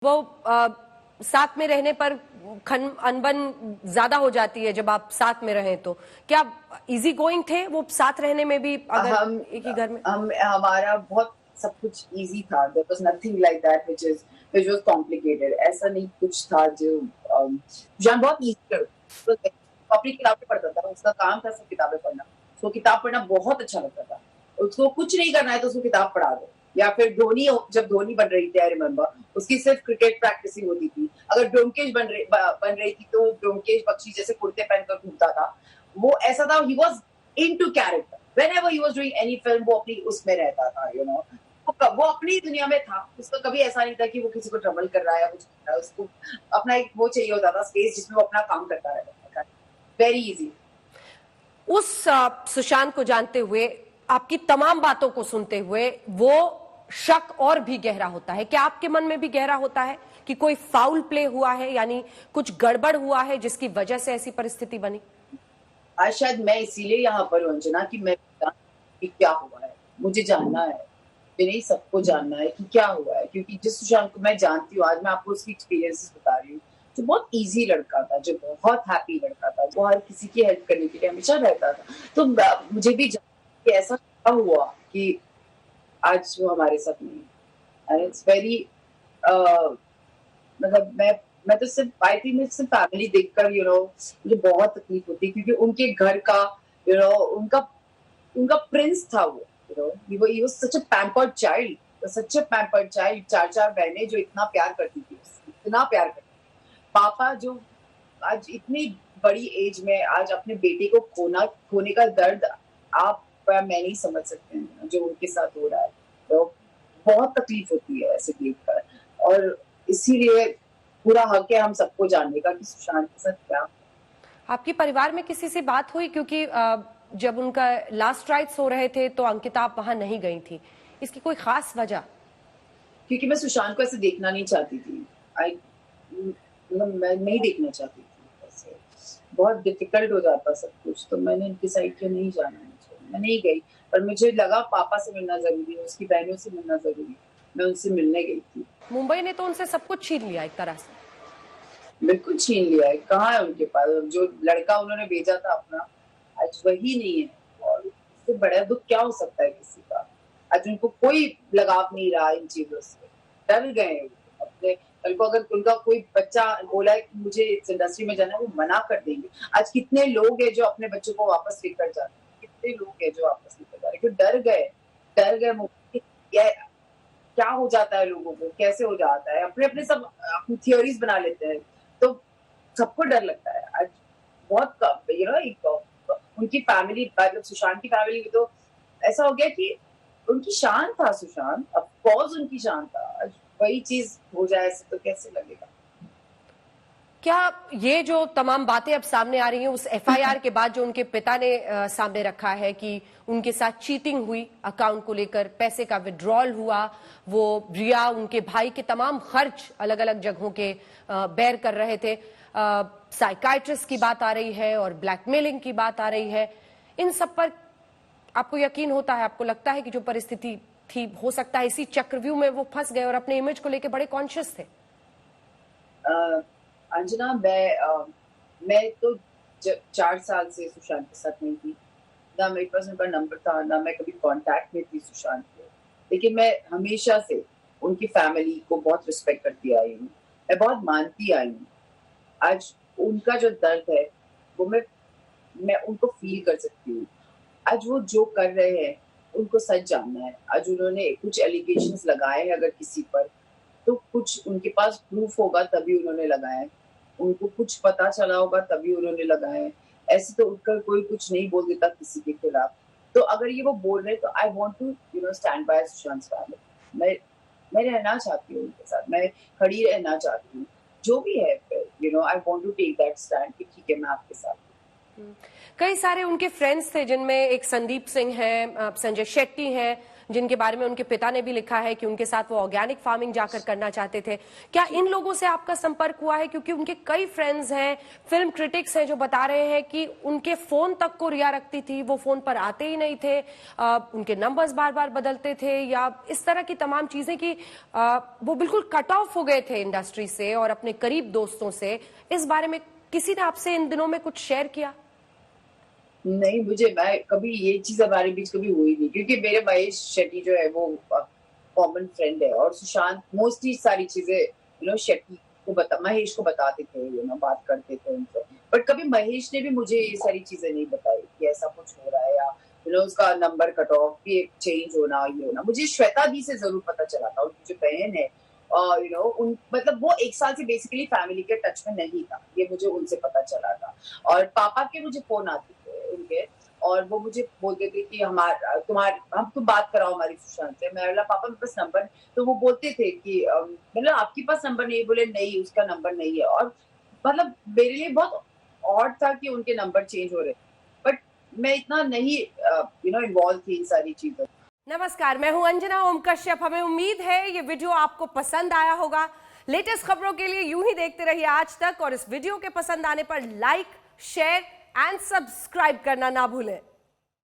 वो साथ में रहने पर अनबन ज्यादा हो जाती है जब आप साथ में रहें। तो क्या इजी गोइंग थे वो साथ रहने में भी, अगर हम एक ही घर में? हमारा बहुत सब कुछ इजी था। There was nothing like that which was complicated. ऐसा नहीं कुछ था जो जान बहुत इजी था। अपनी किताबें पढ़ता था, उसका काम था सब किताबें पढ़ना। उसको किताब पढ़ना बहुत अच्छा लगता था। उसको कुछ नहीं करना है तो उसको किताब पढ़ा दो। या फिर धोनी, जब धोनी बन रही थी, आई रिमेम्बर, उसकी सिर्फ क्रिकेट प्रैक्टिसिंग होती थी। अगर ब्योमकेश बन रही थी तो ब्योमकेश बख्शी जैसे कुर्ते पहनकर घूमता था। वो ऐसा था, he was into character. whenever he was doing any film, वो अपनी उसमें रहता था, वो अपनी दुनिया में था। उसका कभी ऐसा नहीं था कि वो किसी को ट्रबल कर रहा है या कुछ कर रहा है। उसको अपना एक वो चाहिए होता था, स्पेस जिसमें वो अपना काम करता रहता था। Very easy. उस सुशांत को जानते हुए, आपकी तमाम बातों को सुनते हुए, वो शक और भी गहरा होता है। क्या आपके मन में भी गहरा होता है कि कोई फाउल प्ले हुआ है, यानी कुछ गड़बड़ हुआ है जिसकी वजह से ऐसी परिस्थिति बनी? आज शायद मैं इसीलिए यहाँ पर हूँ अंजना, कि मैं कि क्या हुआ है, मुझे जानना है। नहीं, सबको जानना है कि क्या हुआ है, क्योंकि जिस सुशांत को मैं जानती हूँ, आज मैं आपको उसकी एक्सपीरियंसेस बता रही हूँ। जो बहुत इजी लड़का था, जो बहुत हैप्पी लड़का था, वो हर किसी की हेल्प करने के लिए हमेशा रहता था। तो मुझे भी कि ऐसा क्या हुआ कि आज वो हमारे साथ नहीं है। एंड इट्स वेरी, मतलब मैं तो सिर्फ आई थिंक मैं सिर्फ फैमिली देखकर मुझे बहुत तकलीफ होती है, क्योंकि उनके घर का उनका उनका प्रिंस था वो। he was such a pampered child, such a pampered child। चार बहनें जो इतना प्यार करती थी, इतना प्यार करती थी। पापा जो आज इतनी बड़ी एज में आज अपने बेटे को खोने का दर्द आप मैं नहीं समझ सकते हैं जो उनके साथ हो रहा है। तो बहुत तकलीफ होती है ऐसे देख कर, और इसीलिए पूरा हक है हम सबको जानने का कि सुशांत के साथ क्या। आपके परिवार में किसी से बात हुई? क्योंकि जब उनका लास्ट राइट्स हो रहे थे तो अंकिता आप वहां नहीं गई थी, इसकी कोई खास वजह? क्योंकि मैं सुशांत को ऐसे देखना नहीं चाहती थी। मैं नहीं देखना चाहती थी ऐसे। बहुत डिफिकल्ट हो जाता सब कुछ, तो मैंने डिसाइड किया नहीं जाना मुझे। मैं नहीं गई, पर मुझे लगा पापा से मिलना जरूरी है, उसकी बहनों से मिलना जरूरी है। मैं उनसे मिलने गई थी। मुंबई ने तो उनसे सब कुछ छीन लिया एक तरह से। बिल्कुल छीन लिया है। कहाँ है उनके पास? जो लड़का उन्होंने भेजा था अपना, आज वही नहीं है। और इससे बड़ा दुख क्या हो सकता है किसी का? आज उनको कोई लगाव नहीं रहा इन चीजों से। डर गए अपने। कल को अगर उनका कोई बच्चा बोला है कि मुझे इस इंडस्ट्री में जाना है, वो मना कर देंगे। आज कितने लोग हैं जो अपने बच्चों को वापस लेकर जाते हैं, कितने लोग हैं जो वापस लेकर जा रहे हैं, क्यों डर गए। क्या हो जाता है लोगों को, कैसे हो जाता है, अपने अपने सब अपनी थियोरीज बना लेते हैं। तो सबको डर लगता है आज। बहुत उनकी फैमिली, मतलब सुशांत की फैमिली में तो ऐसा हो गया कि उनकी शान था सुशांत, ऑफ कोर्स उनकी शान था। आज वही चीज हो जाए ऐसे तो कैसे लगेगा? क्या ये जो तमाम बातें अब सामने आ रही हैं उस एफआईआर के बाद जो उनके पिता ने सामने रखा है कि उनके साथ चीटिंग हुई, अकाउंट को लेकर पैसे का विड्रॉल हुआ, वो रिया उनके भाई के तमाम खर्च अलग अलग जगहों के बेयर कर रहे थे, साइकाइट्रिस्ट की बात आ रही है और ब्लैकमेलिंग की बात आ रही है, इन सब पर आपको यकीन होता है? आपको लगता है कि जो परिस्थिति थी, हो सकता है इसी चक्रव्यूह में वो फंस गए और अपने इमेज को लेकर बड़े कॉन्शियस थे? अंजना, मैं तो 4 साल से सुशांत के साथ नहीं थी। ना मेरे पास उनका नंबर था, ना मैं कभी कांटेक्ट में थी सुशांत के। लेकिन मैं हमेशा से उनकी फैमिली को बहुत रिस्पेक्ट करती आई हूँ, मैं बहुत मानती आई हूँ। आज उनका जो दर्द है वो मैं उनको फील कर सकती हूँ। आज वो जो कर रहे हैं उनको सच जानना है। आज उन्होंने कुछ एलिगेशंस लगाए हैं अगर किसी पर, तो कुछ उनके पास प्रूफ होगा तभी उन्होंने लगाया है। उनको कुछ पता चला होगा तभी उन्होंने लगाया है। ऐसे तो उठकर कोई कुछ नहीं बोल देता किसी के खिलाफ। तो अगर ये वो बोल रहे हैं तो I want to stand by Sushant family. मैं रहना चाहती हूँ उनके साथ, मैं खड़ी रहना चाहती हूँ। जो भी है, I want to take that stand कि ठीक है, मैं आपके साथ। कई सारे उनके फ्रेंड्स थे जिनमें एक संदीप सिंह हैं, संजय शेट्टी हैं, जिनके बारे में उनके पिता ने भी लिखा है कि उनके साथ वो ऑर्गेनिक फार्मिंग जाकर करना चाहते थे। क्या इन लोगों से आपका संपर्क हुआ है? क्योंकि उनके कई फ्रेंड्स हैं, फिल्म क्रिटिक्स हैं जो बता रहे हैं कि उनके फोन तक को रिया रखती थी, वो फोन पर आते ही नहीं थे, उनके नंबर्स बार बार बदलते थे या इस तरह की तमाम चीजें कि वो बिल्कुल कट ऑफ हो गए थे इंडस्ट्री से और अपने करीब दोस्तों से। इस बारे में किसी ने आपसे इन दिनों में कुछ शेयर किया? नहीं, मैं कभी ये चीज हमारे बीच कभी हुई नहीं, क्योंकि मेरे महेश शेट्टी जो है वो कॉमन फ्रेंड है, और सुशांत मोस्टली सारी चीजें शेट्टी को महेश को बताते थे, बात करते थे उनसे। बट कभी महेश ने भी मुझे ये सारी चीजें नहीं बताई कि ऐसा कुछ हो रहा है, या उसका नंबर कट ऑफ भी चेंज होना, ये होना। मुझे श्वेता दी से जरूर पता चला था, उनकी जो बहन है मतलब वो 1 साल से बेसिकली फैमिली के टच में नहीं था, ये मुझे उनसे पता चला था। और पापा के मुझे फोन आते थे उनके, और वो मुझे बोलते थे कि हम तुम बात कराओ हमारी सुशांत से। मैं बोला पापा मेरे पास नंबर, तो वो बोलते थे कि मतलब आपके पास नंबर नहीं? बोले नहीं, उसका नंबर नहीं है। और मतलब मेरे लिए बहुत ऑड था कि उनके नंबर चेंज हो रहे, बट मैं इतना नहीं इन्वॉल्व थी इन सारी चीजों। नमस्कार, मैं हूं अंजना ओम कश्यप। हमें उम्मीद है ये वीडियो आपको पसंद आया होगा। लेटेस्ट खबरों के लिए यूं ही देखते रहिए आज तक, और इस वीडियो के पसंद आने पर लाइक, शेयर एंड सब्सक्राइब करना ना भूलें।